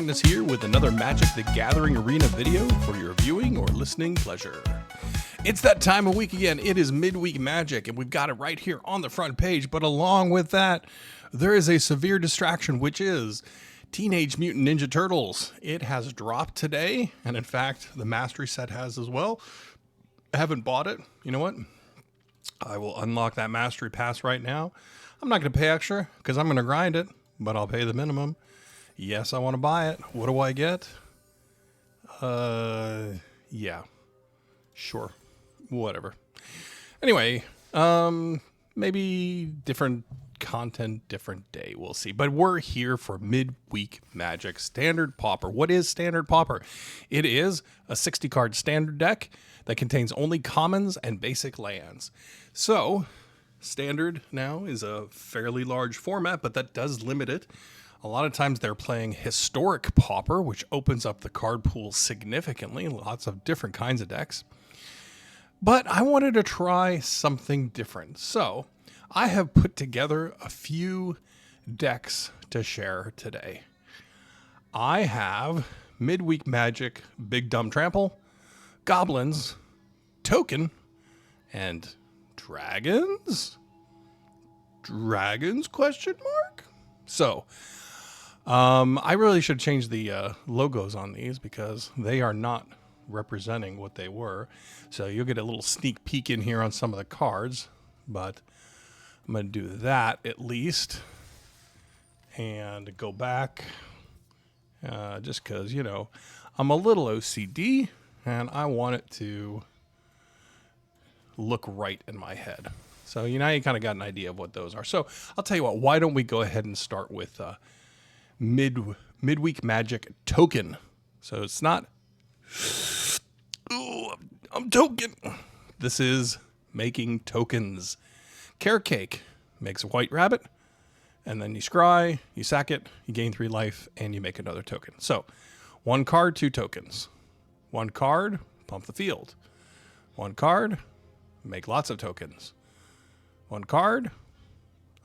Magnus here with another Magic the Gathering Arena video for your viewing or listening pleasure. It's that time of week again. It is midweek Magic, and we've got it right here on the front page. But along with that, there is a severe distraction, which is Teenage Mutant Ninja Turtles. It has dropped today, and in fact, the Mastery set has as well. I haven't bought it. You know what? I will unlock that Mastery Pass right now. I'm not going to pay extra because I'm going to grind it, but I'll pay the minimum. Yes, I want to buy it. What do I get? Yeah. Sure. Whatever. Anyway, maybe different content, different day. We'll see. But we're here for midweek Magic Standard Pauper. What is Standard Pauper? It is a 60-card standard deck that contains only commons and basic lands. So, Standard now is a fairly large format, but that does limit it. A lot of times they're playing Historic Pauper, which opens up the card pool significantly. Lots of different kinds of decks. But I wanted to try something different. So I have put together a few decks to share today. I have Midweek Magic, Big Dumb Trample, Goblins, Token, and Dragons? Dragons, question mark? So, I really should change the logos on these because they are not representing what they were. So you'll get a little sneak peek in here on some of the cards, but I'm going to do that at least and go back just because, you know, I'm a little OCD and I want it to look right in my head. So you kind of got an idea of what those are. So I'll tell you what, why don't we go ahead and start with Midweek Magic Token. So it's not, ooh, I'm token. This is making tokens. Carrot Cake makes a white rabbit, and then you scry, you sack it, you gain 3 life, and you make another token. So 1 card, 2 tokens. 1 card, pump the field. 1 card, make lots of tokens. 1 card,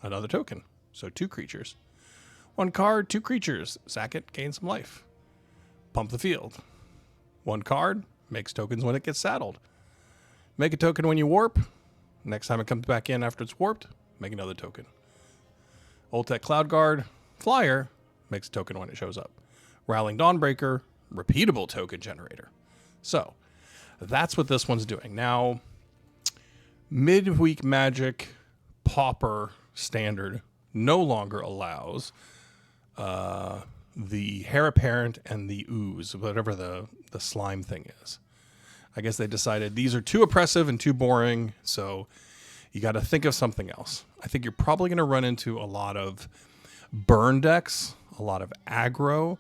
another token. So 2 creatures. 1 card, 2 creatures. Sack it, gain some life. Pump the field. 1 card, makes tokens when it gets saddled. Make a token when you warp. Next time it comes back in after it's warped, make another token. Oltec Cloud Guard, flyer, makes a token when it shows up. Rowling Dawnbreaker, repeatable token generator. So, that's what this one's doing. Now, Midweek Magic Pauper Standard no longer allows the Heir Apparent and the Ooze, whatever the slime thing is. I guess they decided these are too oppressive and too boring, so you got to think of something else. I think you're probably going to run into a lot of burn decks, a lot of aggro.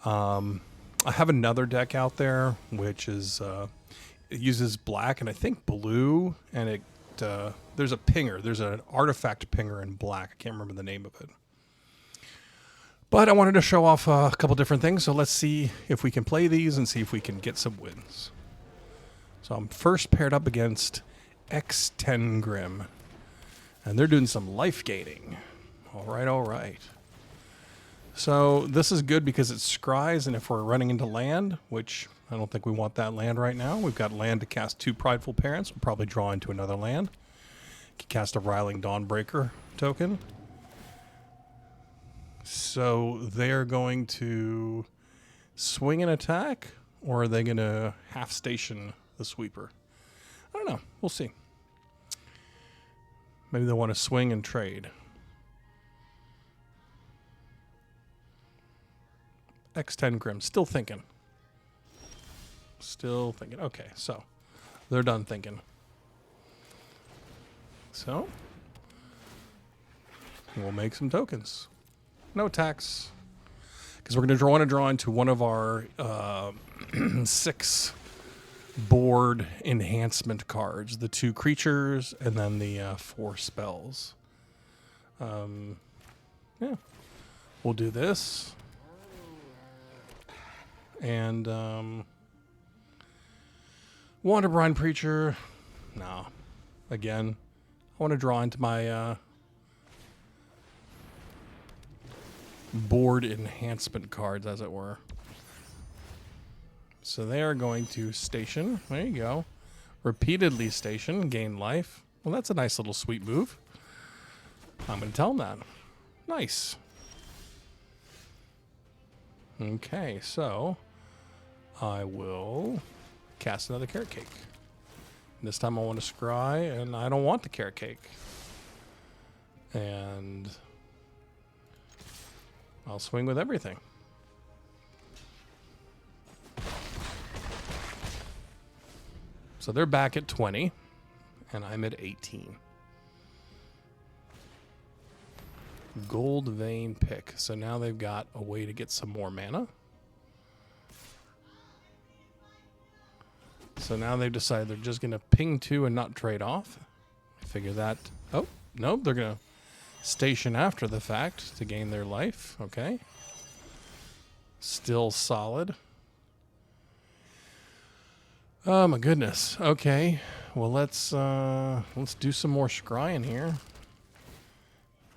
I have another deck out there, which is it uses black and I think blue, and it there's a pinger. There's an artifact pinger in black. I can't remember the name of it. But I wanted to show off a couple different things, so let's see if we can play these and see if we can get some wins. So I'm first paired up against X10 Grim, and they're doing some life gaining. All right. So this is good because it scries, and if we're running into land, which I don't think we want that land right now. We've got land to cast 2 Prideful Parents. We'll probably draw into another land. Can cast a Rowling Dawnbreaker token. So they're going to swing an attack, or are they going to half station the sweeper? I don't know. We'll see. Maybe they want to swing and trade. X10 Grim. Still thinking. Okay, so they're done thinking. So we'll make some tokens. No attacks. Because we're going to draw into one of our 6 board enhancement cards. The 2 creatures and then the 4 spells. Yeah. We'll do this. And Wanderbrine Preacher. No. Again, I want to draw into my board enhancement cards, as it were. So they are going to station. There you go. Repeatedly station, gain life. Well, that's a nice little sweet move. I'm going to tell them that. Nice. Okay, so I will cast another carrot cake. This time I want to scry, and I don't want the carrot cake. And I'll swing with everything. So they're back at 20, and I'm at 18. Gold vein pick. So now they've got a way to get some more mana. So now they've decided they're just going to ping 2 and not trade off. I figure that... Oh, nope, they're going to station after the fact to gain their life. Okay. Still solid. Oh my goodness. Okay. Well, let's do some more scrying here.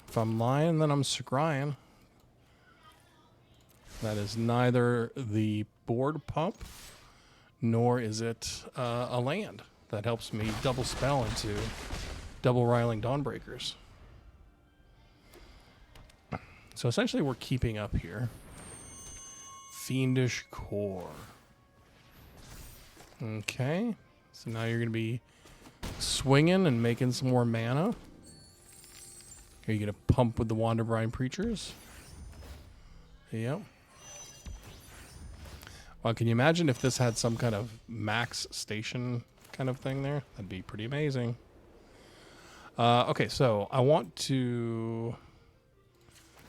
If I'm lying, then I'm scrying. That is neither the board pump, nor is it a land that helps me double spell into double riling Dawnbreakers. So essentially we're keeping up here. Fiendish Core. Okay. So now you're going to be swinging and making some more mana. Are you going to pump with the Wanderbrine Preachers? Yep. Well, can you imagine if this had some kind of max station kind of thing there? That'd be pretty amazing. Okay, so I want to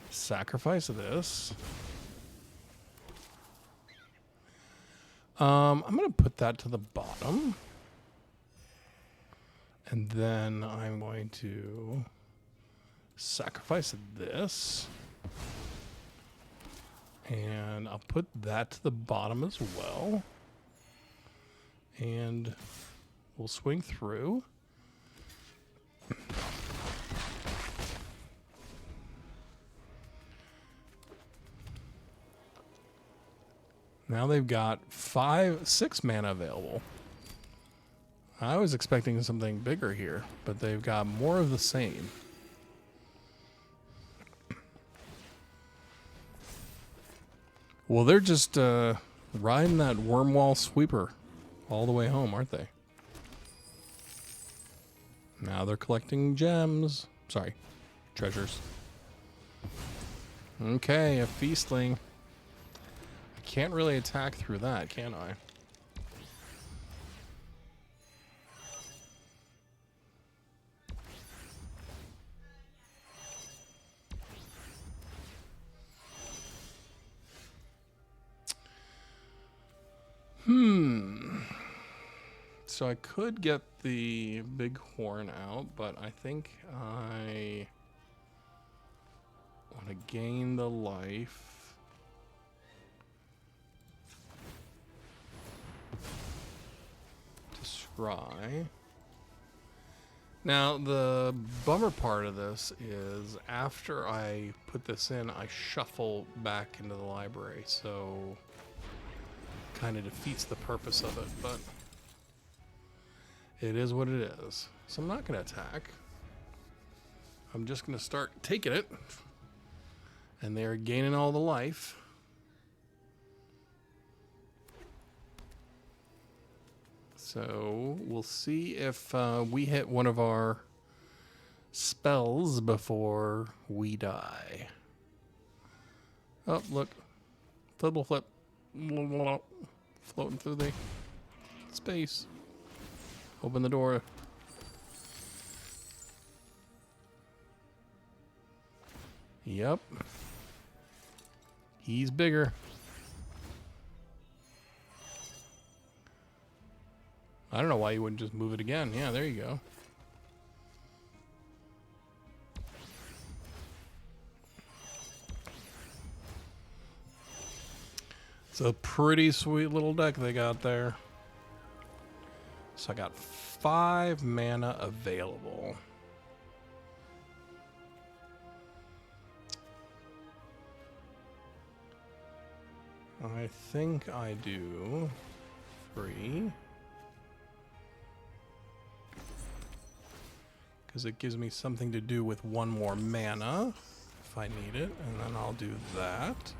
sacrifice this. I'm going to put that to the bottom. And then I'm going to sacrifice this. And I'll put that to the bottom as well. And we'll swing through. Now they've got 6 mana available. I was expecting something bigger here, but they've got more of the same. Well, they're just riding that Wormwall Sweeper all the way home, aren't they? Now they're collecting gems. Sorry, treasures. Okay, a Feastling. I can't really attack through that, can I? So I could get the big horn out, but I think I want to gain the life. To scry. Now, the bummer part of this is after I put this in, I shuffle back into the library, so kind of defeats the purpose of it, but it is what it is. So I'm not going to attack. I'm just going to start taking it. And they're gaining all the life. So we'll see if we hit one of our spells before we die. Oh, look. Flibble flip. Floating through the space. Open the door. Yep. He's bigger. I don't know why you wouldn't just move it again. Yeah, there you go. It's a pretty sweet little deck they got there. So I got 5 mana available. I think I do 3. Because it gives me something to do with 1 more mana if I need it, and then I'll do that.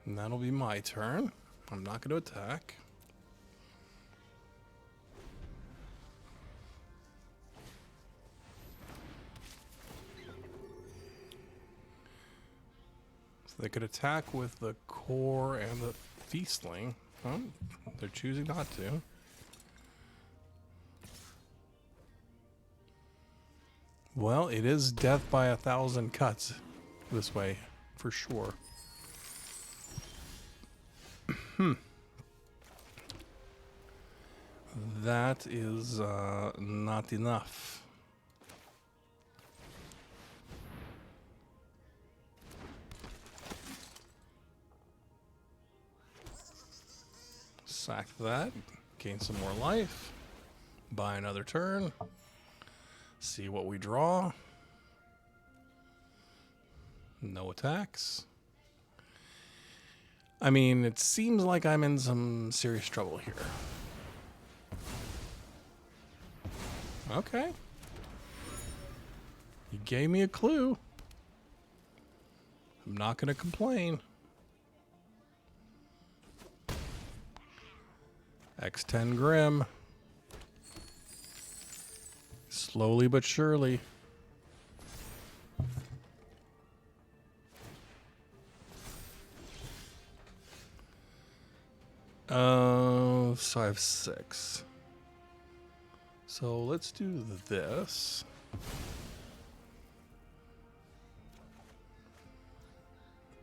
And that'll be my turn. I'm not going to attack. So they could attack with the core and the feastling. Oh, they're choosing not to. Well, it is death by 1,000 cuts this way, for sure. That is not enough. Sack that, gain some more life, buy another turn, see what we draw. No attacks. I mean, it seems like I'm in some serious trouble here. Okay. You gave me a clue. I'm not going to complain. X10 Grim. Slowly but surely. So I have 6. So let's do this.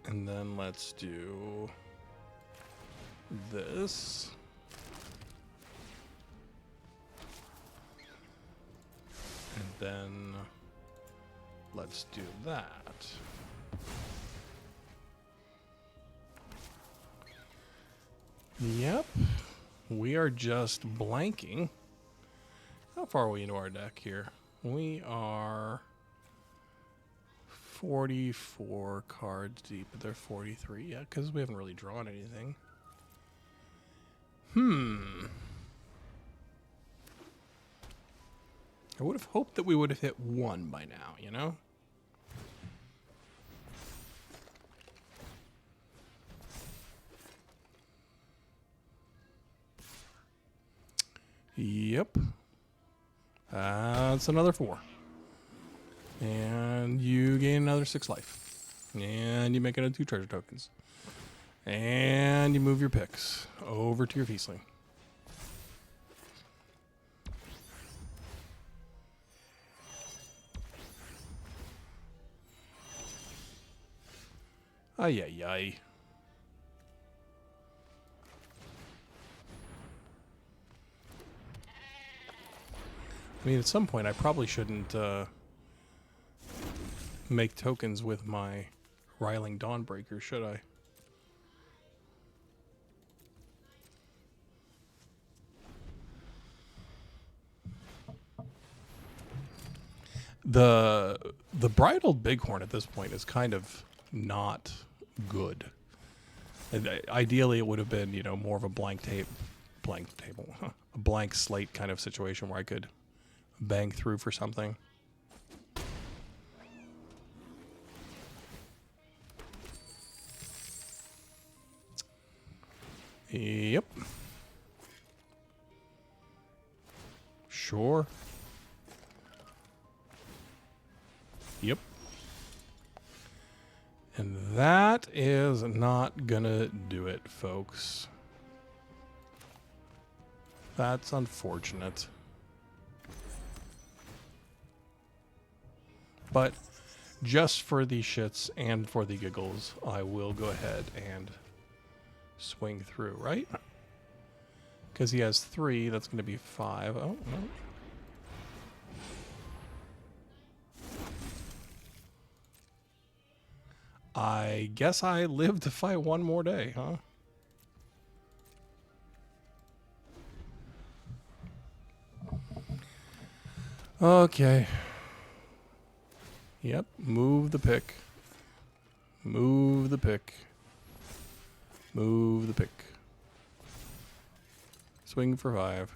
And then let's do this. And then let's do that. Yep. We are just blanking. How far are we into our deck here? We are 44 cards deep, but they're 43. Yeah, because we haven't really drawn anything. I would have hoped that we would have hit 1 by now, you know? Yep. That's another 4. And you gain another 6 life. And you make it 2 treasure tokens. And you move your picks over to your feastling. Ay, ay, ay. I mean, at some point, I probably shouldn't make tokens with my Riling Dawnbreaker, should I? The Bridled Bighorn at this point is kind of not good. Ideally, it would have been, you know, more of a blank table, a blank slate kind of situation where I could bang through for something. Yep. Sure. Yep. And that is not gonna do it, folks. That's unfortunate. But just for the shits and for the giggles, I will go ahead and swing through, right? Because he has 3, that's going to be 5. Oh, no. I guess I live to fight 1 more day, huh? Okay. Yep, move the pick. Move the pick. Move the pick. Swing for 5.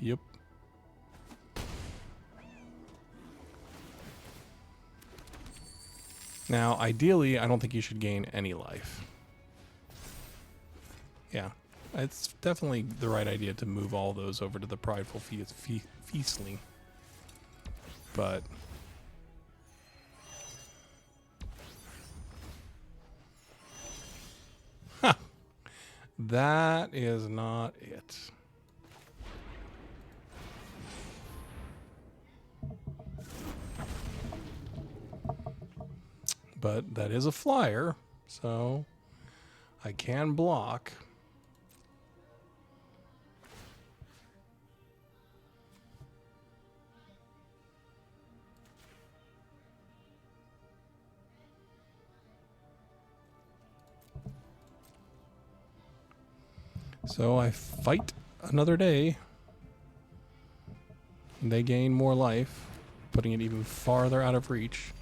Yep. Now, ideally, I don't think you should gain any life. Yeah, it's definitely the right idea to move all those over to the Prideful Feastling. But... Ha! That is not it. But that is a flyer, so I can block. So I fight another day. They gain more life, putting it even farther out of reach.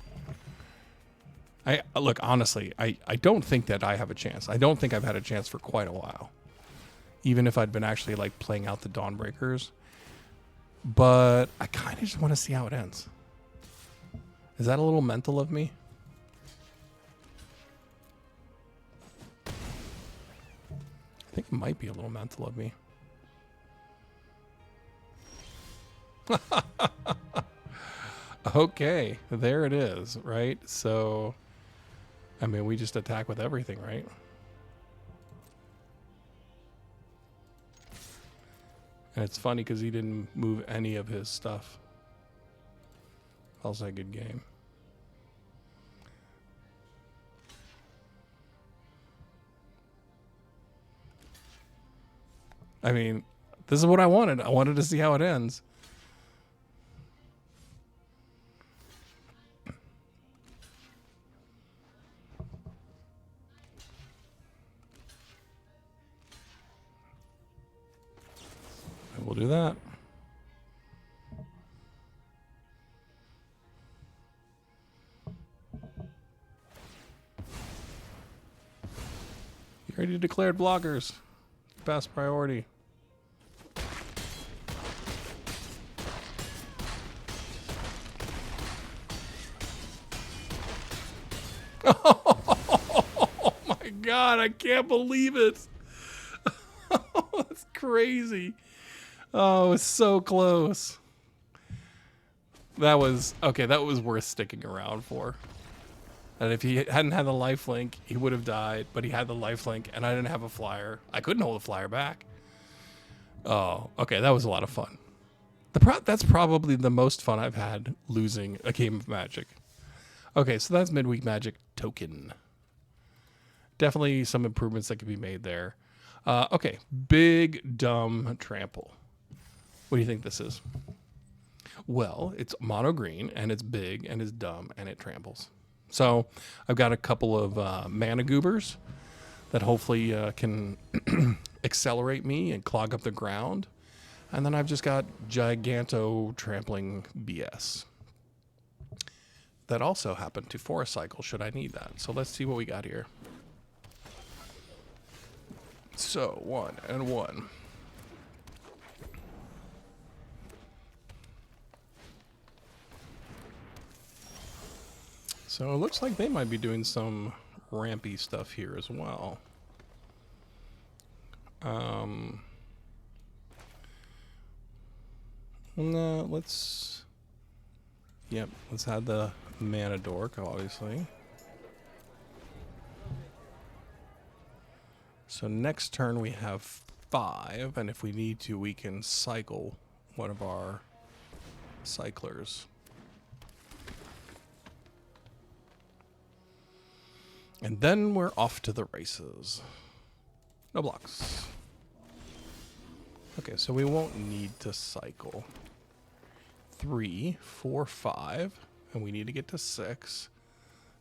Look, honestly, I don't think that I have a chance. I don't think I've had a chance for quite a while. Even if I'd been actually like playing out the Dawnbreakers. But I kind of just want to see how it ends. Is that a little mental of me? I think it might be a little mental of me. Okay, there it is, right? So, I mean, we just attack with everything, right? And it's funny because he didn't move any of his stuff. Also a good game. I mean, this is what I wanted. I wanted to see how it ends. And we'll do that. You already declared blockers. Best priority. Oh my God, I can't believe it. That's crazy. Oh, it's so close. That was, okay, that was worth sticking around for. And if he hadn't had the lifelink, he would have died, but he had the lifelink, and I didn't have a flyer. I couldn't hold the flyer back. Oh, okay, that was a lot of fun. That's probably the most fun I've had losing a game of Magic. Okay, so that's Midweek Magic token. Definitely some improvements that could be made there. Okay, big, dumb trample. What do you think this is? Well, it's mono green, and it's big, and it's dumb, and it tramples. So I've got a couple of mana goobers that hopefully can accelerate me and clog up the ground. And then I've just got giganto trampling BS. That also happen to Forest Cycle should I need that. So let's see what we got here. So 1 and 1. So it looks like they might be doing some rampy stuff here as well. No, let's add the mana dork, obviously. So next turn we have 5, and if we need to, we can cycle one of our cyclers. And then we're off to the races. No blocks. Okay, so we won't need to cycle. 3, 4, 5, and we need to get to 6.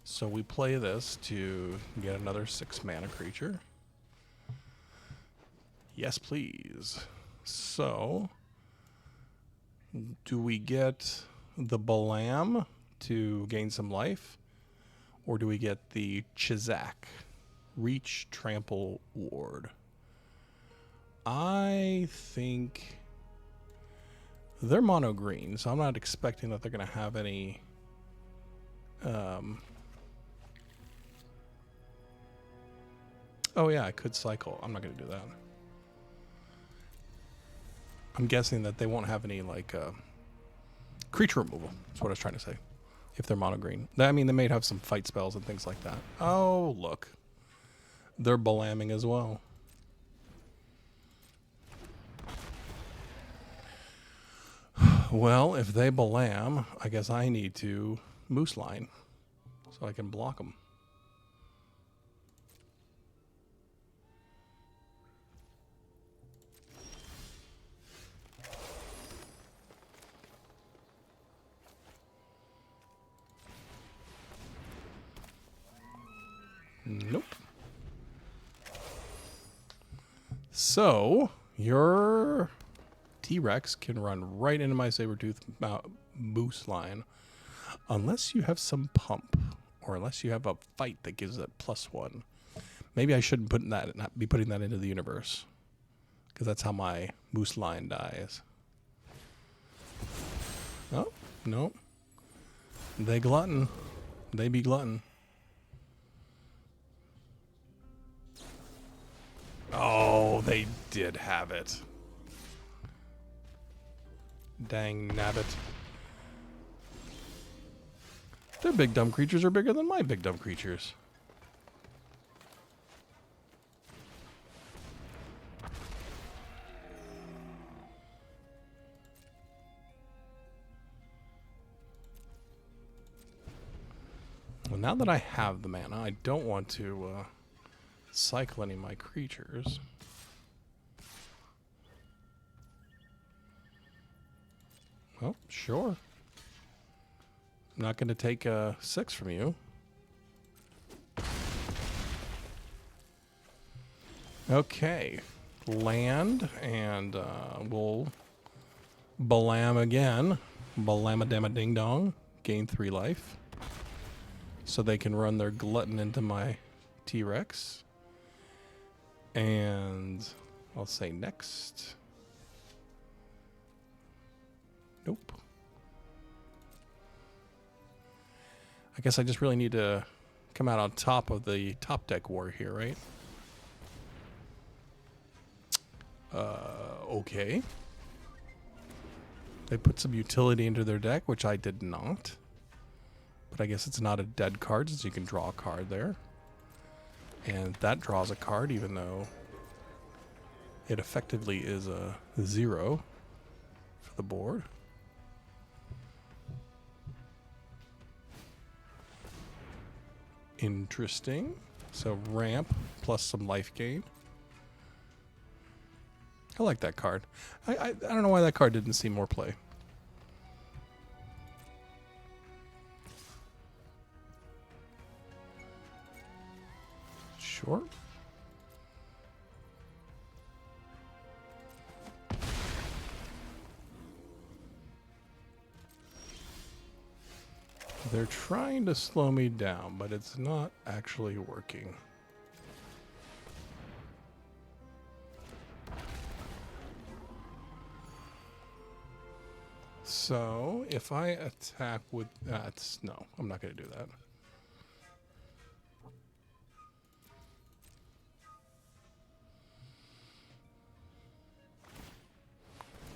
So we play this to get another 6 mana creature. Yes, please. So Do we get the Balam to gain some life? Or do we get the Chizak? Reach, Trample, Ward. I think they're mono green, so I'm not expecting that they're going to have any... Oh yeah, I could cycle. I'm not going to do that. I'm guessing that they won't have any, like, creature removal. That's what I was trying to say. If they're mono green. I mean, they may have some fight spells and things like that. Oh, look. They're Balamming as well. Well, if they Balam, I guess I need to Moose Line so I can block them. Nope. So, your T-Rex can run right into my Sabertooth Moose Line. Unless you have some pump. Or unless you have a fight that gives it +1. Maybe I shouldn't not be putting that into the universe. Because that's how my Moose Line dies. Oh, no. They glutton. They be glutton. Oh, they did have it. Dang nabbit. Their big dumb creatures are bigger than my big dumb creatures. Well, now that I have the mana, I don't want to cycle any of my creatures. Well, sure. I'm not going to take a 6 from you. Okay. Land, and we'll Balam again. Balama-dama-ding-dong. Gain 3 life. So they can run their glutton into my T-Rex. And I'll say next. Nope. I guess I just really need to come out on top of the top deck war here, right? Okay. They put some utility into their deck, which I did not. But I guess it's not a dead card, since you can draw a card there. And that draws a card, even though it effectively is a 0 for the board. Interesting. So ramp plus some life gain. I like that card. I don't know why that card didn't see more play. Sure. They're trying to slow me down, but it's not actually working. So, if I attack with... no, I'm not going to do that.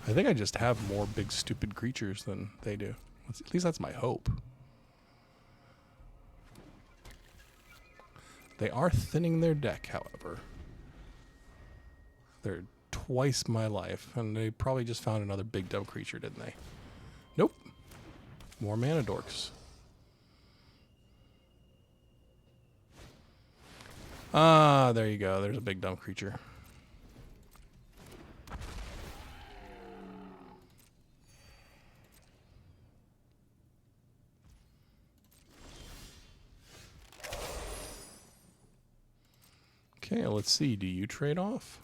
I think I just have more big stupid creatures than they do. At least that's my hope. They are thinning their deck, however. They're twice my life, and they probably just found another big dumb creature, didn't they? Nope. More mana dorks. Ah, there you go. There's a big dumb creature. Okay, let's see. Do you trade off?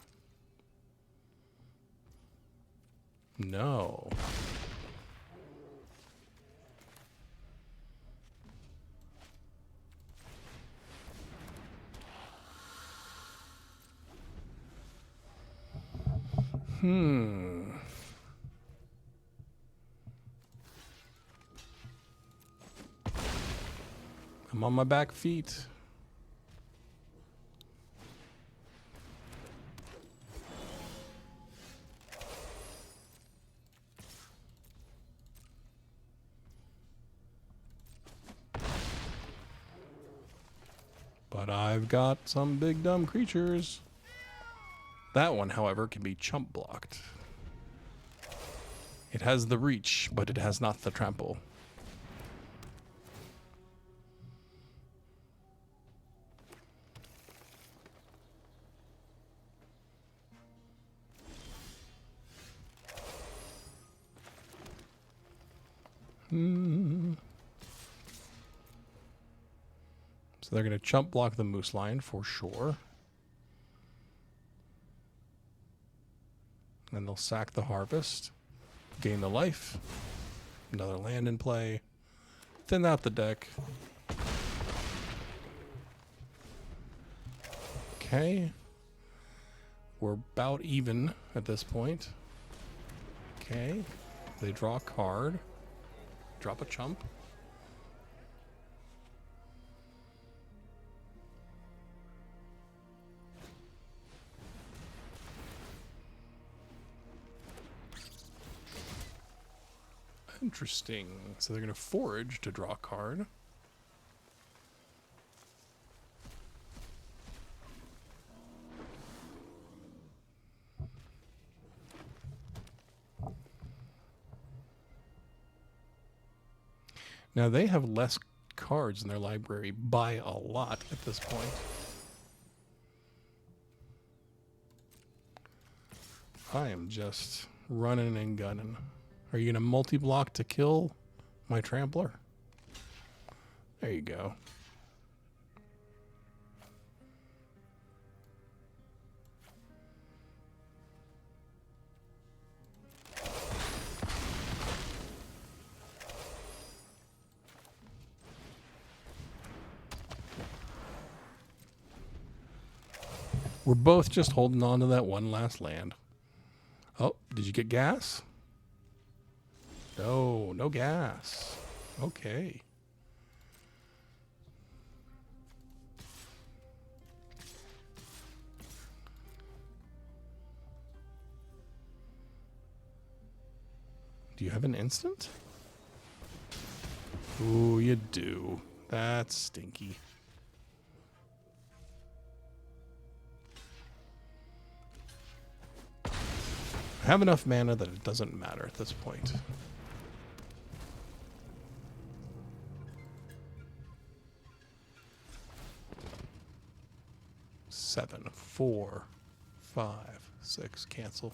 No. I'm on my back feet. But I've got some big dumb creatures. That one, however, can be chump blocked. It has the reach, but it has not the trample. So they're going to chump block the Moose Lion for sure. And they'll sack the Harvest, gain the life, another land in play, thin out the deck. Okay. We're about even at this point. Okay. They draw a card, drop a chump. Interesting. So they're going to forage to draw a card. Now they have less cards in their library by a lot at this point. I am just running and gunning. Are you going to multi-block to kill my Trampler? There you go. We're both just holding on to that one last land. Oh, did you get gas? No, no gas. Okay. Do you have an instant? Ooh, you do. That's stinky. I have enough mana that it doesn't matter at this point. Seven, 4, 5, 6, cancel.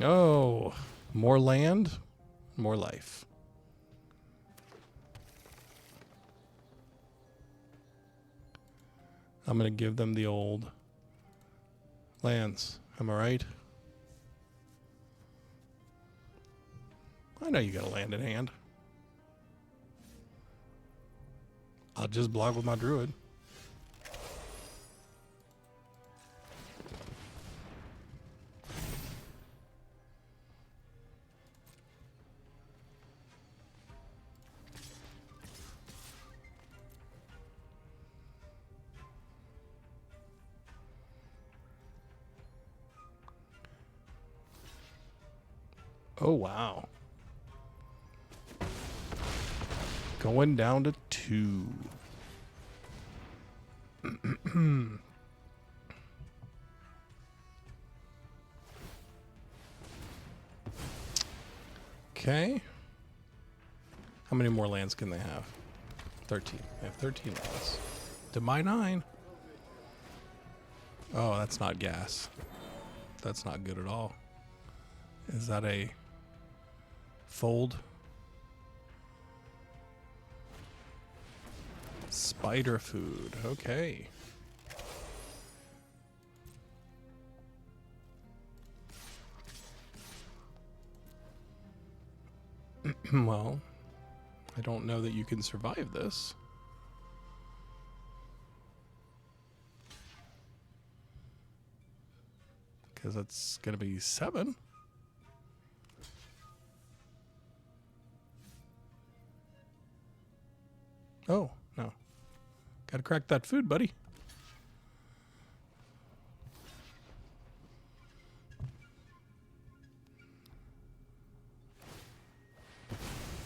Oh, more land, more life. I'm going to give them the old lands. Am I right? I know you got a land in hand. I'll just block with my druid. Oh, wow. Going down to 2. Okay. How many more lands can they have? 13. They have 13 lands. To my 9. Oh, that's not gas. That's not good at all. Is that a fold? Spider food. Okay. Well, I don't know that you can survive this. because that's going to be 7. Oh, no. Got to crack that food, buddy.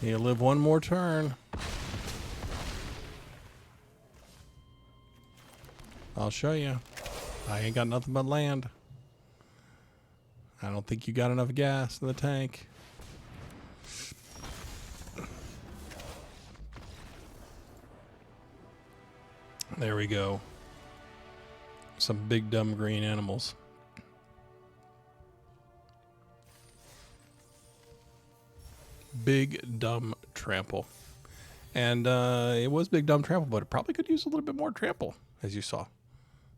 You live one more turn. I'll show you. I ain't got nothing but land. I don't think you got enough gas in the tank. There we go. Some big dumb green animals. Big dumb trample. And it was big dumb trample, but it probably could use a little bit more trample, as you saw.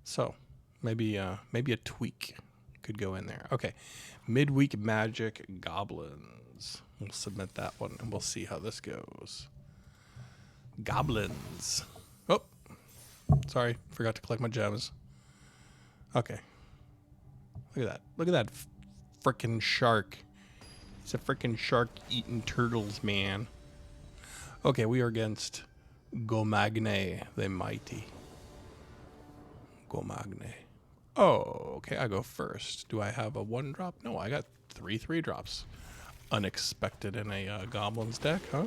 So maybe a tweak could go in there. Okay. Midweek Magic Goblins. We'll submit that one and we'll see how this goes. Goblins. Oh, sorry. Forgot to collect my gems. Okay. Look at that. Look at that frickin' shark. It's a frickin' shark eating turtles, man. Okay, we are against Gomagne the Mighty. Gomagne. Oh, okay, I go first. Do I have a 1-drop? No, I got 3 3-drops. Unexpected in a Goblins deck, huh?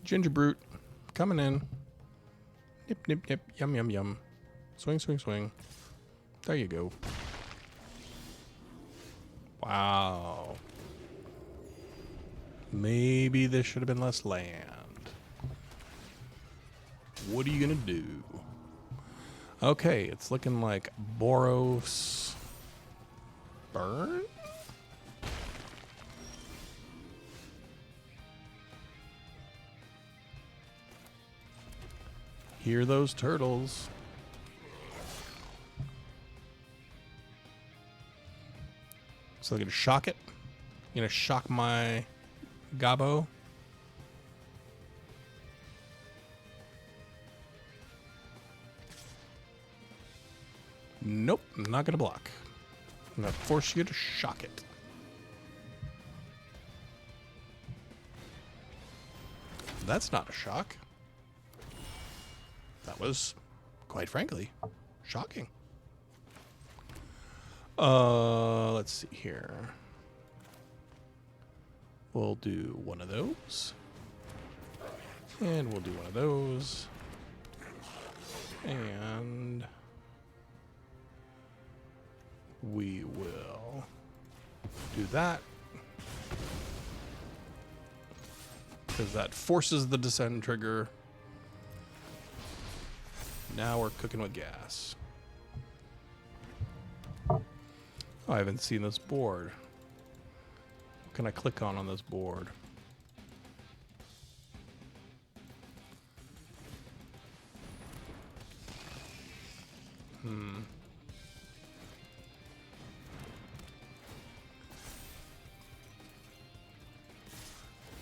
Ginger Brute coming in. Nip, nip, nip. Yum, yum, yum. Swing, swing, swing. There you go. Wow. Maybe this should have been less land. What are you going to do? Okay, it's looking like Boros Burn? Hear those turtles. So they're going to shock it. Going to shock my Gobbo. Nope, I'm not going to block. I'm going to force you to shock it. That's not a shock. That was, quite frankly, shocking. Let's see here. We'll do one of those. And we'll do one of those. And we will do that. Because that forces the descend trigger. Now we're cooking with gas. Oh, I haven't seen this board. What can I click on this board?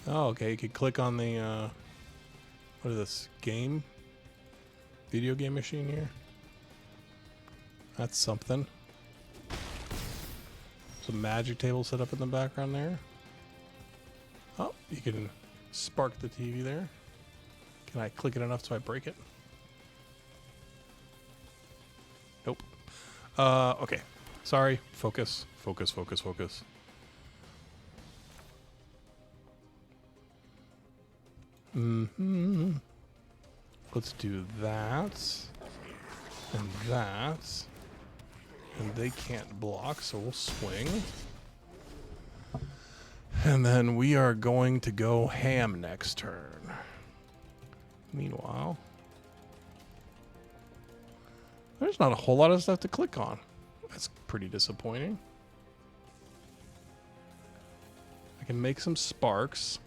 Oh, okay. You could click on the, what is this? Game? Video game machine here? That's something. Some magic table set up in the background there. Oh, you can spark the TV there. Can I click it enough so I break it? Nope. Okay. Sorry. Focus. Focus, focus, focus. Mm-hmm. Let's do that. And that. And they can't block, so we'll swing. And then we are going to go ham next turn. Meanwhile, there's not a whole lot of stuff to click on. That's pretty disappointing. I can make some sparks.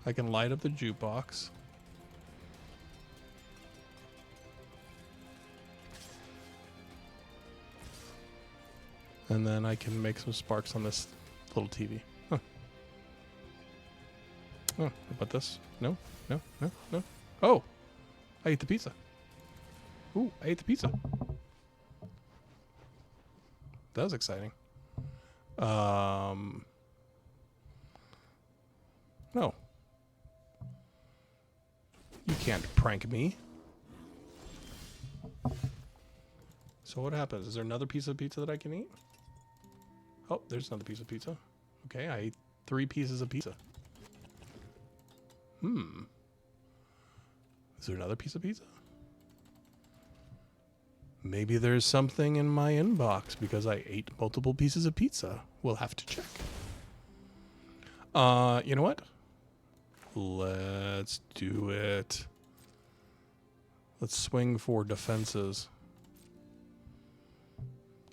I can light up the jukebox. And then I can make some sparks on this little TV. Huh. Oh, about this? No, no, no, no. Oh, I ate the pizza. Ooh, I ate the pizza. That was exciting. No. You can't prank me. So what happens? Is there another piece of pizza that I can eat? Oh, there's another piece of pizza. Okay, I ate 3 pieces of pizza. Is there another piece of pizza? Maybe there's something in my inbox because I ate multiple pieces of pizza. We'll have to check. You know what? Let's do it. Let's swing for defenses.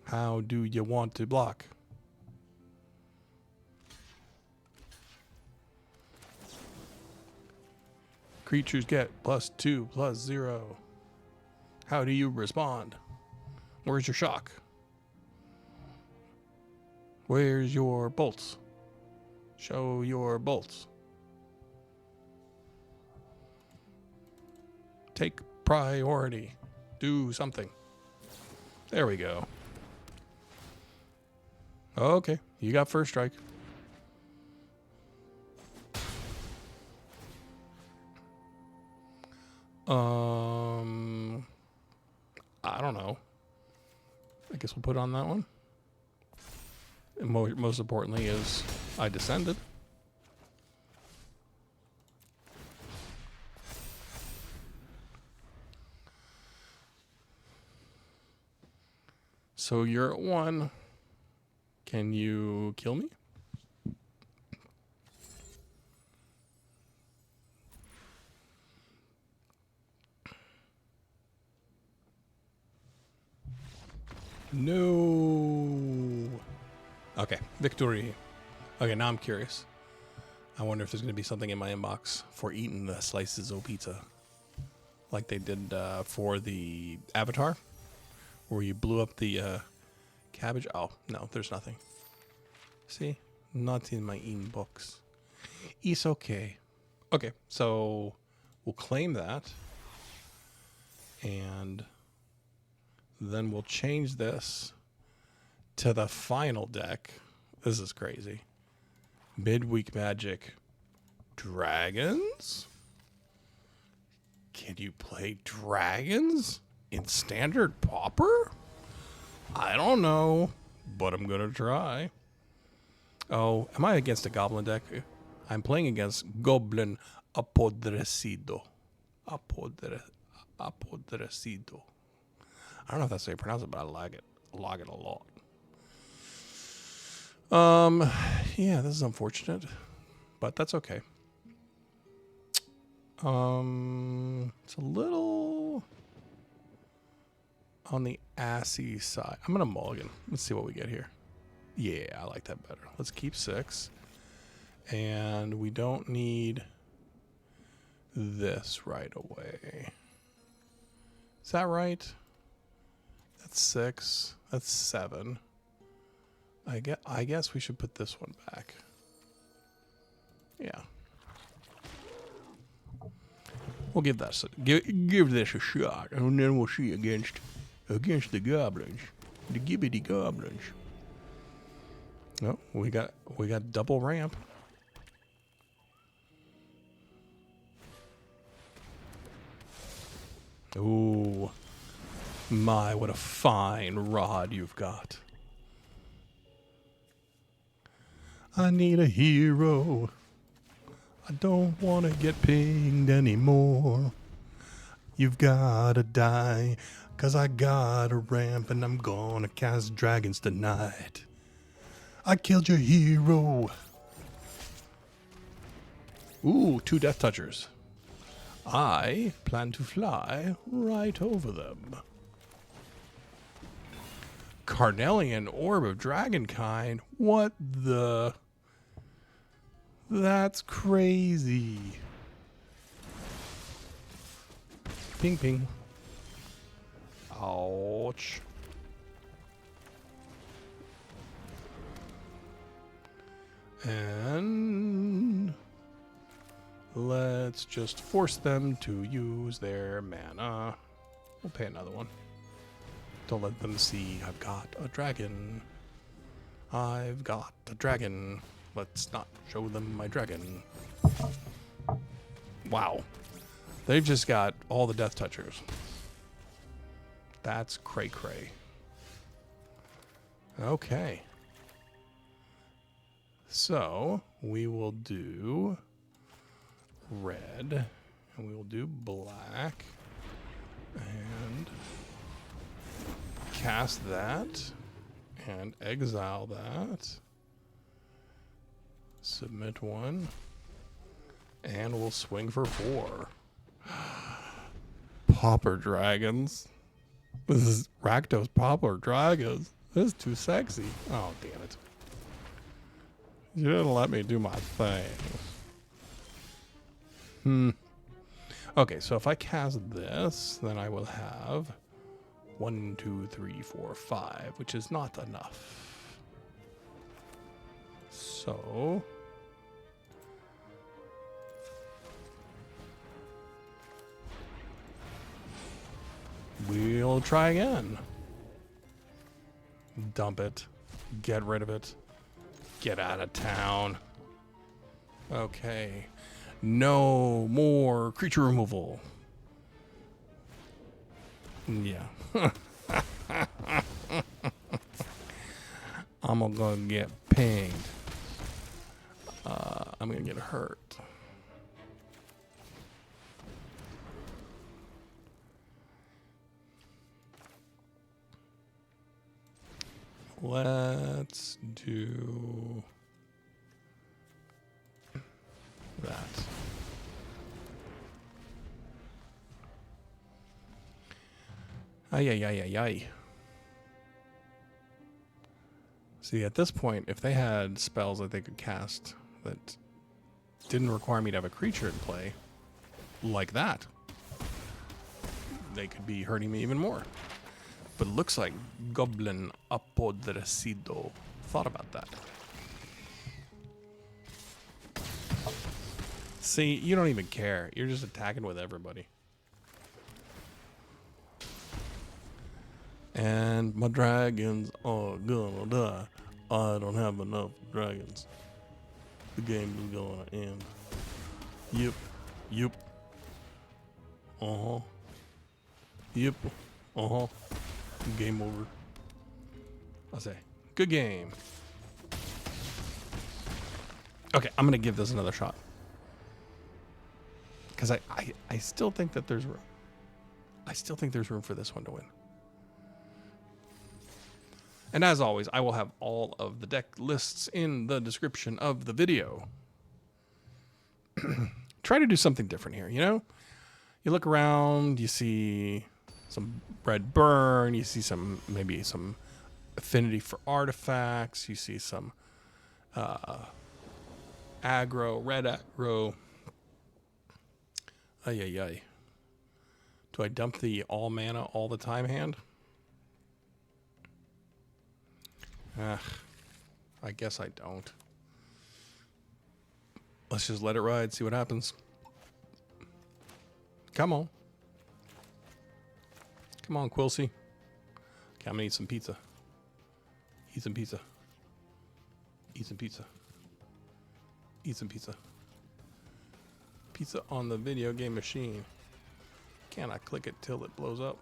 How do you want to block? Creatures get +2/+0. How do you respond? Where's your shock? Where's your bolts? Show your bolts. Take priority. Do something. There we go. Okay, you got first strike. I don't know. I guess we'll put on that one. And most importantly is I descended. So you're at 1. Can you kill me? No. Okay, victory. Okay, now I'm curious. I wonder if there's going to be something in my inbox for eating the slices of pizza. Like they did for the Avatar, where you blew up the cabbage. Oh, no, there's nothing. See? Not in my inbox. It's okay. Okay, so we'll claim that. And then we'll change this to the final deck. This is crazy. Midweek Magic. Dragons? Can you play dragons in standard Pauper? I don't know, but I'm going to try. Oh, am I against a goblin deck? I'm playing against Goblin Apodrecido. Apodrecido. I don't know if that's how you pronounce it, but I like it. I like it a lot. Yeah, this is unfortunate, but that's okay. It's a little on the assy side. I'm gonna mulligan. Let's see what we get here. Yeah, I like that better. Let's keep 6. And we don't need this right away. Is that right? That's 6. That's 7. I guess we should put this one back. Yeah. We'll give that give this a shot, and then we'll see against the goblins, the gibbity goblins. No, we got double ramp. Ooh, my, what a fine rod you've got. I need a hero. I don't want to get pinged anymore. You've gotta die, 'cause I got a ramp and I'm gonna cast dragons tonight. I killed your hero. Ooh, 2 Death Touchers. I plan to fly right over them. Carnelian Orb of Dragonkind. What the... That's crazy. Ping, ping. Ouch. And Let's just force them to use their mana. We'll pay another one. Don't let them see I've got a dragon. I've got a dragon. Let's not show them my dragon. Wow. They've just got all the death touchers. That's cray-cray. Okay. So, we will do red, and we will do black, and cast that, and exile that, submit one, and we'll swing for 4. Pauper dragons. This is Rakdos Pauper dragons. This is too sexy. Oh, damn it. You didn't let me do my thing. Okay, so if I cast this, then I will have 1, 2, 3, 4, 5, which is not enough. So we'll try again. Dump it. Get rid of it. Get out of town. Okay. No more creature removal. Yeah. I'm gonna get pinged. I'm gonna get hurt. Let's do that. Ay, ay, ay, ay, ay. See, at this point, if they had spells that they could cast that didn't require me to have a creature in play, like that, they could be hurting me even more. But it looks like Goblin Apodrecido thought about that. See, you don't even care. You're just attacking with everybody. And my dragons are gonna die. I don't have enough dragons. The game is gonna end. Yep. Yep. Uh-huh. Yep. Uh-huh. Game over. I'll say, good game. Okay, I'm gonna give this another shot. Because I still think that there's room. I still think there's room for this one to win. And as always, I will have all of the deck lists in the description of the video. Try to do something different here, you know? You look around, you see some red burn, you see some, maybe some affinity for artifacts, you see some aggro, red aggro. Ay, ay, ay. Do I dump the all mana all the time hand? I guess I don't. Let's just let it ride, see what happens. Come on. Come on, Quilcy. Okay, I'm gonna eat some pizza. Eat some pizza. Eat some pizza. Eat some pizza. Pizza on the video game machine. Can I click it till it blows up?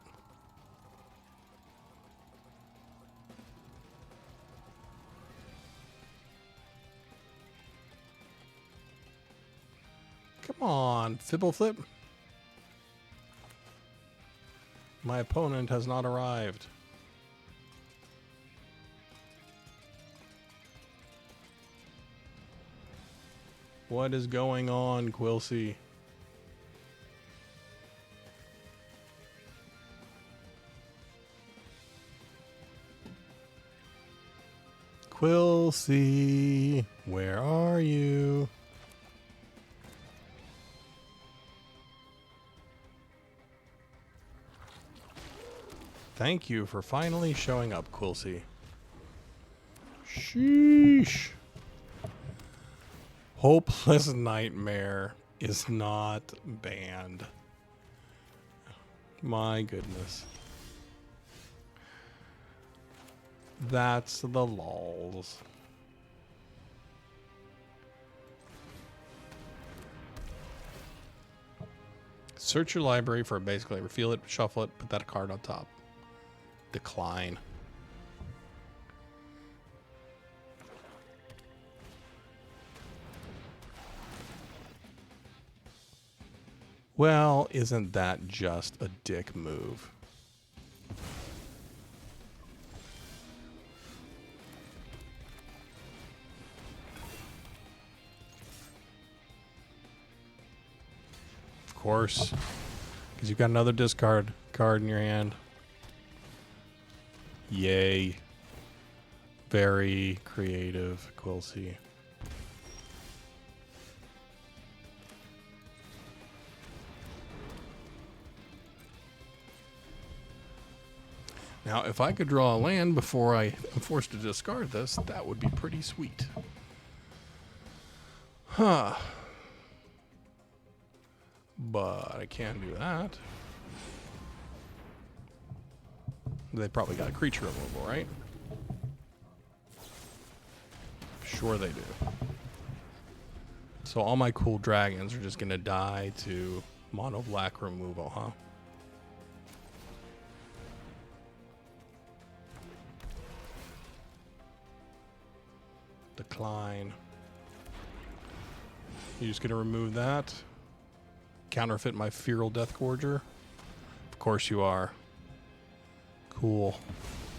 Come on, Fibble Flip. My opponent has not arrived. What is going on, Quilcy? Quilcy, where are you? Thank you for finally showing up, Quilcy. Sheesh. Hopeless nightmare. is not banned. My goodness. That's the lols. Search your library for basically reveal it, shuffle it, put that card on top. Decline. Well, isn't that just a dick move? Of course. Because you've got another discard card in your hand. Yay. Very creative, Quilcy. Now, if I could draw a land before I am forced to discard this, that would be pretty sweet. Huh. But I can't do that. They probably got a creature removal, right? Sure they do. So all my cool dragons are just going to die to mono black removal, huh? Decline. You're just going to remove that. Counterfeit my Feral Deathgorger. Of course you are. Cool.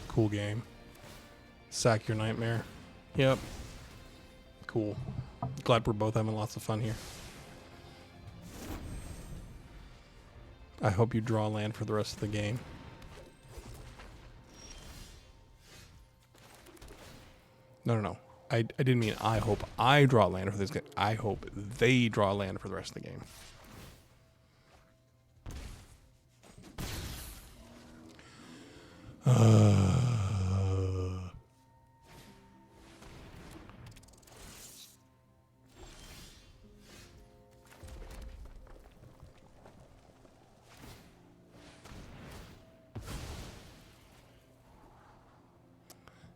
Cool game. Sack your nightmare. Yep. Cool. Glad we're both having lots of fun here. I hope you draw land for the rest of the game. No. I didn't mean I hope I draw land for this game. I hope they draw land for the rest of the game.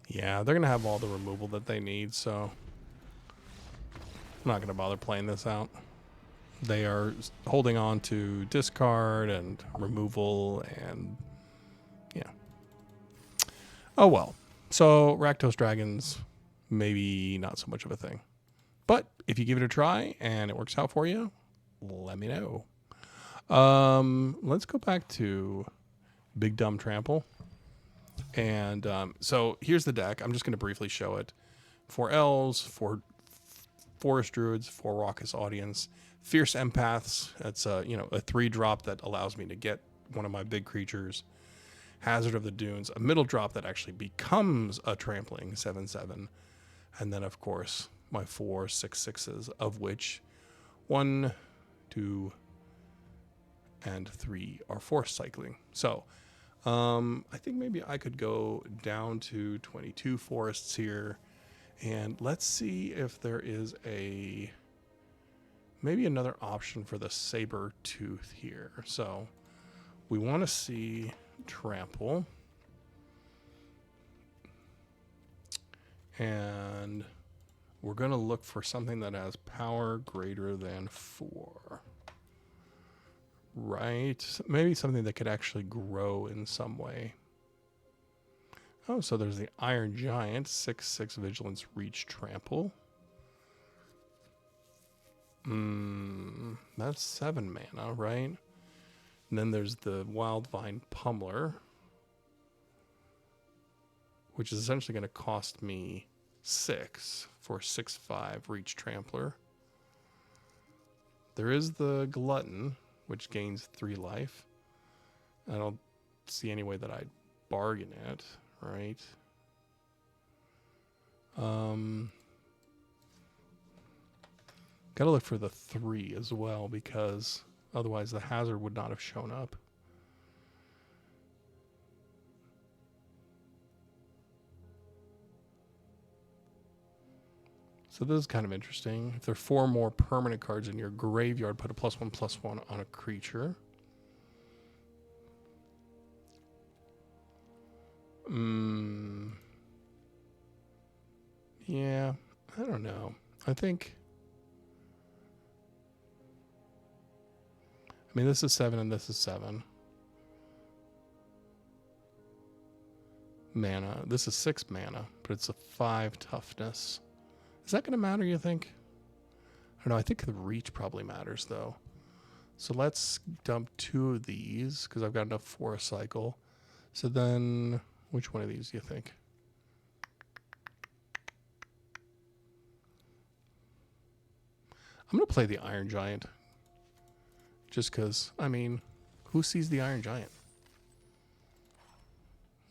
Yeah, they're going to have all the removal that they need, so I'm not going to bother playing this out. They are holding on to discard and removal and, yeah. Oh, well. So, Rakdos Dragons, maybe not so much of a thing. But if you give it a try and it works out for you, let me know. Let's go back to Big Dumb Trample. And so here's the deck. I'm just going to briefly show it. 4 elves, 4 forest druids, 4 raucous audience, fierce empaths. That's a 3-drop that allows me to get one of my big creatures. Hazard of the Dunes, a middle drop that actually becomes a trampling 7/7, and then of course my 4 6/6s, of which 1, 2, and 3 are force cycling. So I think maybe I could go down to 22 forests here, and let's see if there is maybe another option for the saber tooth here. So we want to see trample, and we're going to look for something that has power greater than 4. Right, maybe something that could actually grow in some way. Oh, so there's the Iron Giant, 6/6 Vigilance, Reach, Trample. That's 7 mana, right? And then there's the Wildvine Pummeler, which is essentially going to cost me 6 for 6/5 Reach Trampler. There is the Glutton, which gains 3 life. I don't see any way that I'd bargain it, right? Gotta look for the 3 as well, because otherwise the hazard would not have shown up. So this is kind of interesting. If there are 4 more permanent cards in your graveyard, put a +1/+1 on a creature. Yeah, I don't know. I mean, this is 7 and this is 7. Mana. This is 6 mana, but it's a 5 toughness. Is that going to matter, you think? I don't know. I think the reach probably matters, though. So let's dump 2 of these, because I've got enough for a cycle. So then, which one of these do you think? I'm going to play the Iron Giant. Just because, I mean, who sees the Iron Giant?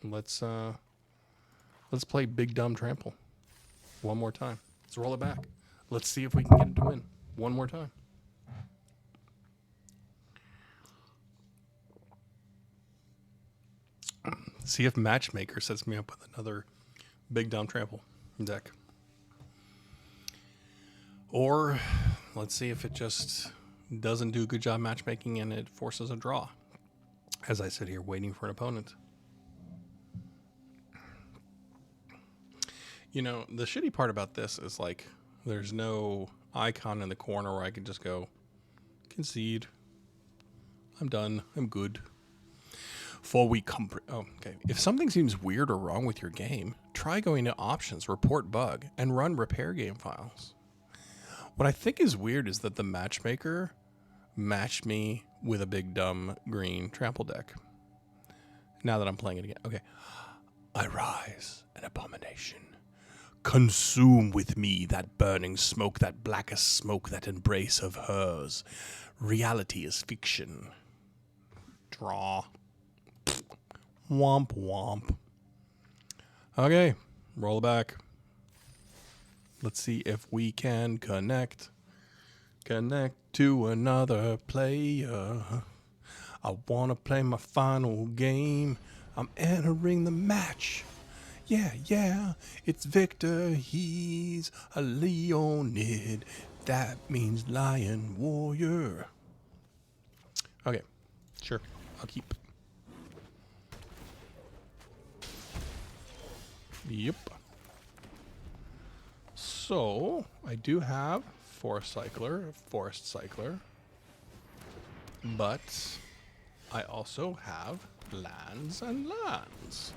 Let's play Big Dumb Trample. One more time. Let's roll it back. Let's see if we can get it to win. One more time. See if Matchmaker sets me up with another Big Dumb Trample deck. Or let's see if it just doesn't do a good job matchmaking and it forces a draw. As I sit here waiting for an opponent. You know, the shitty part about this is like there's no icon in the corner where I can just go concede. I'm done. I'm good. Okay. If something seems weird or wrong with your game, try going to options, report bug, and run repair game files. What I think is weird is that the matchmaker matched me with a big dumb green trample deck. Now that I'm playing it again. Okay. I rise, an abomination. Consume with me that burning smoke, that blackest smoke, that embrace of hers. Reality is fiction. Draw. Womp womp. Okay, roll back. Let's see if we can connect. Connect to another player. I want to play my final game. I'm entering the match. Yeah, it's Victor. He's a Leonid. That means Lion Warrior. Okay, sure. I'll keep. Yep. So, I do have Forest Cycler, but I also have lands and lands.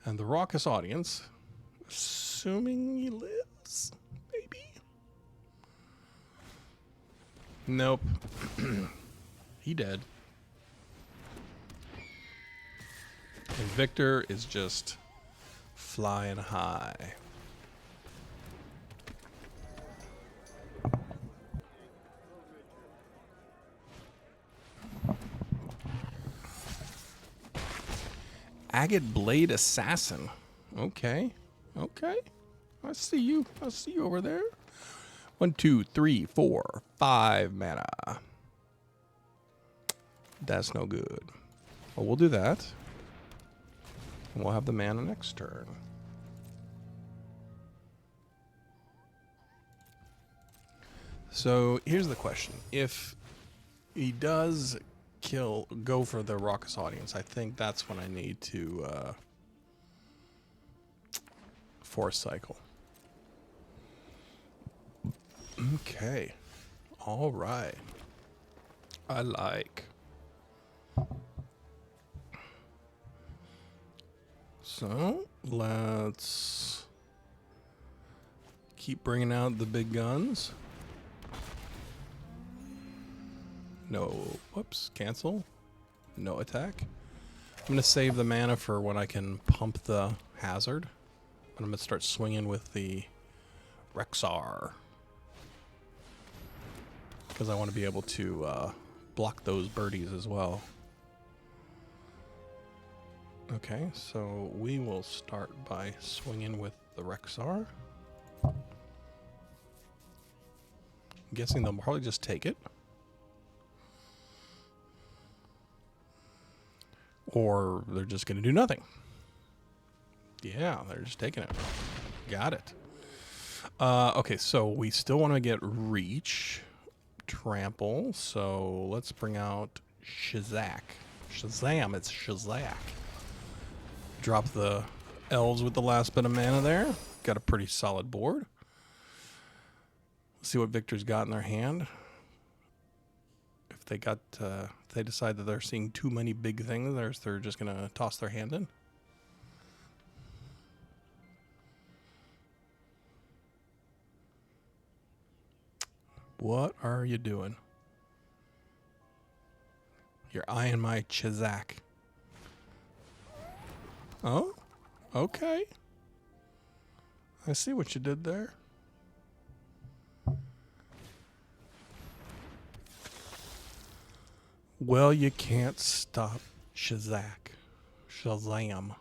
And the raucous audience, assuming he lives, maybe? Nope. He dead. And Victor is just flying high. Agate Blade Assassin. Okay. I see you over there. 1, 2, 3, 4, 5 mana. That's no good. Well, we'll do that. And we'll have the mana next turn. So here's the question. If he does go for the raucous audience, I think that's when I need to force cycle. Okay. All right. I like. So let's keep bringing out the big guns. No, whoops, cancel. No attack. I'm going to save the mana for when I can pump the hazard. And I'm going to start swinging with the Rexar. Because I want to be able to block those birdies as well. Okay, so we will start by swinging with the Rexar. I'm guessing they'll probably just take it. Or they're just going to do nothing. Yeah, they're just taking it. Got it. Okay, so we still want to get reach, trample. So let's bring out Shazak. Shazam, it's Shazak. Drop the elves with the last bit of mana there. Got a pretty solid board. Let's see what Victor's got in their hand. If they got, if they decide that they're seeing too many big things, they're just gonna toss their hand in. What are you doing? You're eyeing my Chizak. Oh, okay. I see what you did there. Well, you can't stop Shazak. Shazam.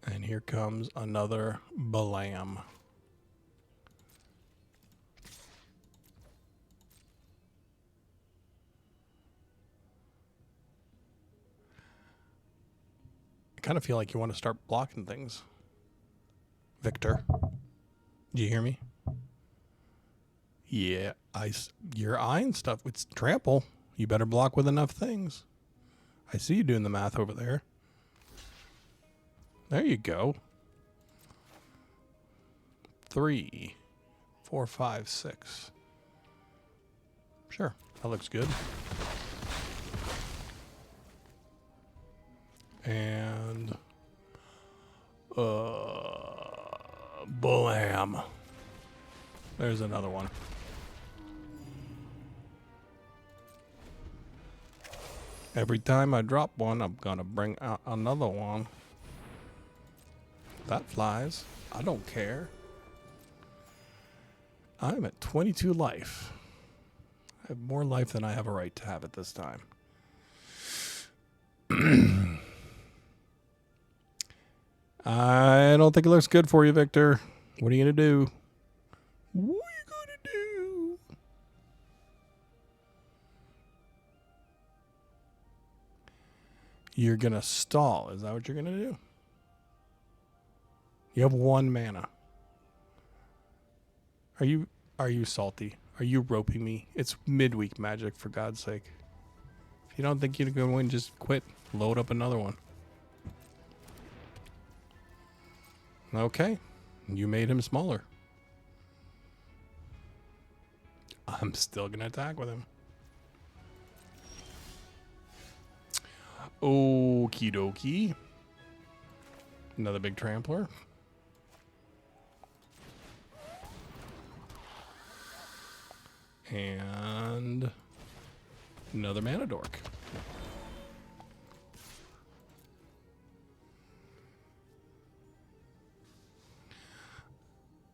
And here comes another Balam. I kind of feel like you want to start blocking things. Victor. Do you hear me? Yeah, you're eyeing stuff. It's trample. You better block with enough things. I see you doing the math over there. There you go. 3, 4, 5, 6. Sure, that looks good. And Blam. There's another one. Every time I drop one, I'm gonna bring out another one. That flies. I don't care. I'm at 22 life. I have more life than I have a right to have at this time. I don't think it looks good for you, Victor. What are you going to do? What are you going to do? You're going to stall. Is that what you're going to do? You have 1 mana. Are you salty? Are you roping me? It's midweek Magic, for God's sake. If you don't think you're going to win, just quit. Load up another one. Okay. You made him smaller. I'm still going to attack with him. Okie dokie. Another big trampler. And another mana dork.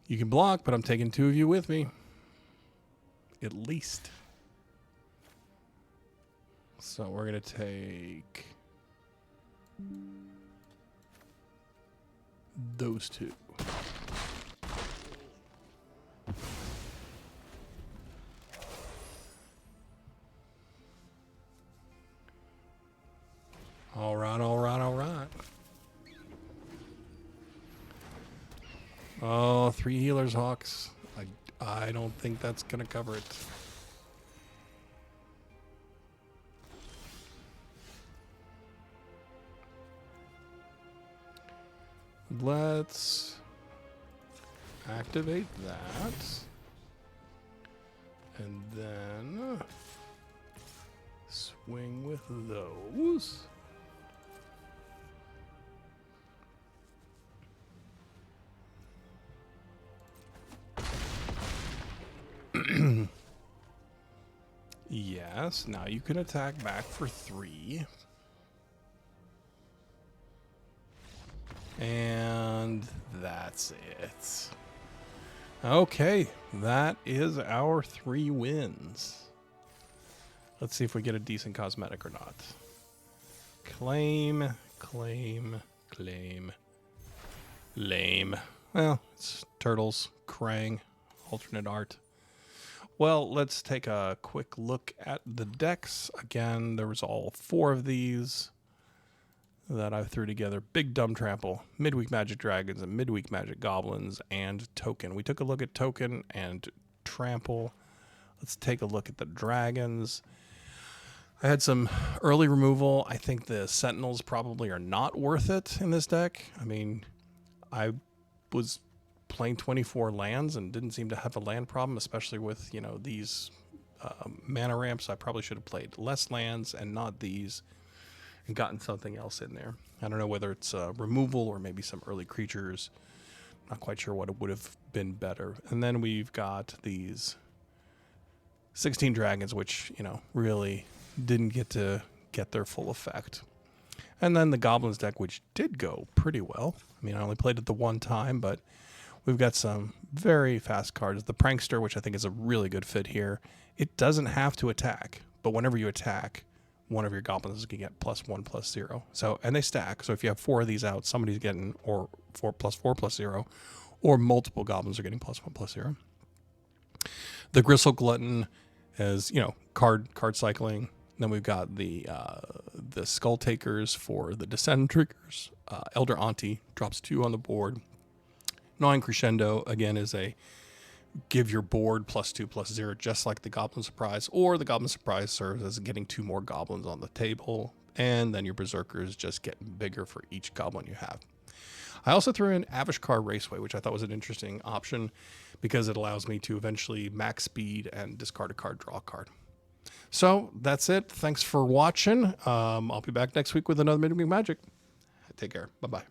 You can block, but I'm taking 2 of you with me. At least. So we're going to take those 2. All right, all right, all right. Oh, 3 healers, Hawks. I don't think that's going to cover it. Let's activate that. And then swing with those. Yes, now you can attack back for 3. And that's it. Okay, that is our 3 wins. Let's see if we get a decent cosmetic or not. Claim, claim, claim. Lame. Well, it's turtles, Krang, alternate art. Well, let's take a quick look at the decks. Again, there was all 4 of these that I threw together. Big Dumb Trample, Midweek Magic Dragons, and Midweek Magic Goblins, and Token. We took a look at Token and Trample. Let's take a look at the Dragons. I had some early removal. I think the Sentinels probably are not worth it in this deck. I mean, I was playing 24 lands and didn't seem to have a land problem, especially with, you know, these mana ramps. I probably should have played less lands and not these, and gotten something else in there. I don't know whether it's removal or maybe some early creatures. Not quite sure what it would have been better. And then we've got these 16 dragons, which, you know, really didn't get their full effect. And then the goblins deck, which did go pretty well. I mean, I only played it the one time, but we've got some very fast cards. The prankster, which I think is a really good fit here. It doesn't have to attack, but whenever you attack, one of your goblins can get +1/+0. So, and they stack. So if you have 4 of these out, somebody's getting or 4+4/+0, or multiple goblins are getting +1/+0. The Gristle Glutton is, you know, card cycling. Then we've got the Skull Takers for the Descend triggers. Elder Auntie drops 2 on the board. Gnawing Crescendo, again, is a give your board +2/+0, just like the Goblin Surprise, or the Goblin Surprise serves as getting 2 more goblins on the table, and then your Berserkers just get bigger for each goblin you have. I also threw in Avishkar Raceway, which I thought was an interesting option because it allows me to eventually max speed and discard a card, draw a card. So that's it. Thanks for watching. I'll be back next week with another Midweek Magic. Take care. Bye-bye.